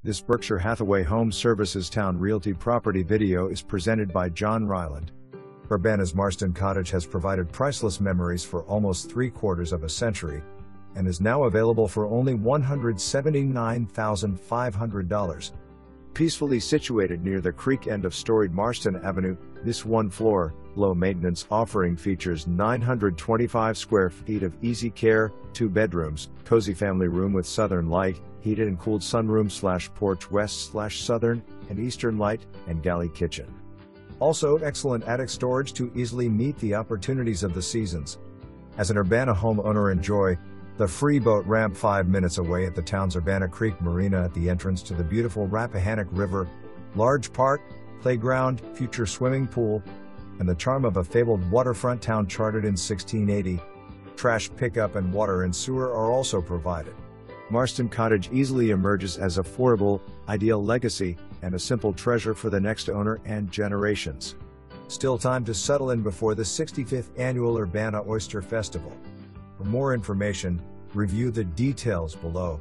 This Berkshire Hathaway HomeServices Towne Realty property video is presented by John Ryland. Urbanna's Marston Cottage has provided priceless memories for almost 3/4 of a century, and is now available for only $179,500. Peacefully situated near the creek end of storied Marston Avenue, this one-floor, low-maintenance offering features 925 square feet of easy care, 2 bedrooms, cozy family room with southern light, heated and cooled sunroom/porch west/southern and eastern light, and galley kitchen. Also excellent attic storage to easily meet the opportunities of the seasons. As an Urbanna homeowner, enjoy the free boat ramp 5 minutes away at the town's Urbanna Creek Marina at the entrance to the beautiful Rappahannock River, large park, playground, future swimming pool, and the charm of a fabled waterfront town charted in 1680. Trash pickup and water and sewer are also provided. Marston Cottage easily emerges as affordable, ideal legacy, and a simple treasure for the next owner and generations. Still time to settle in before the 65th Annual Urbanna Oyster Festival. For more information, review the details below.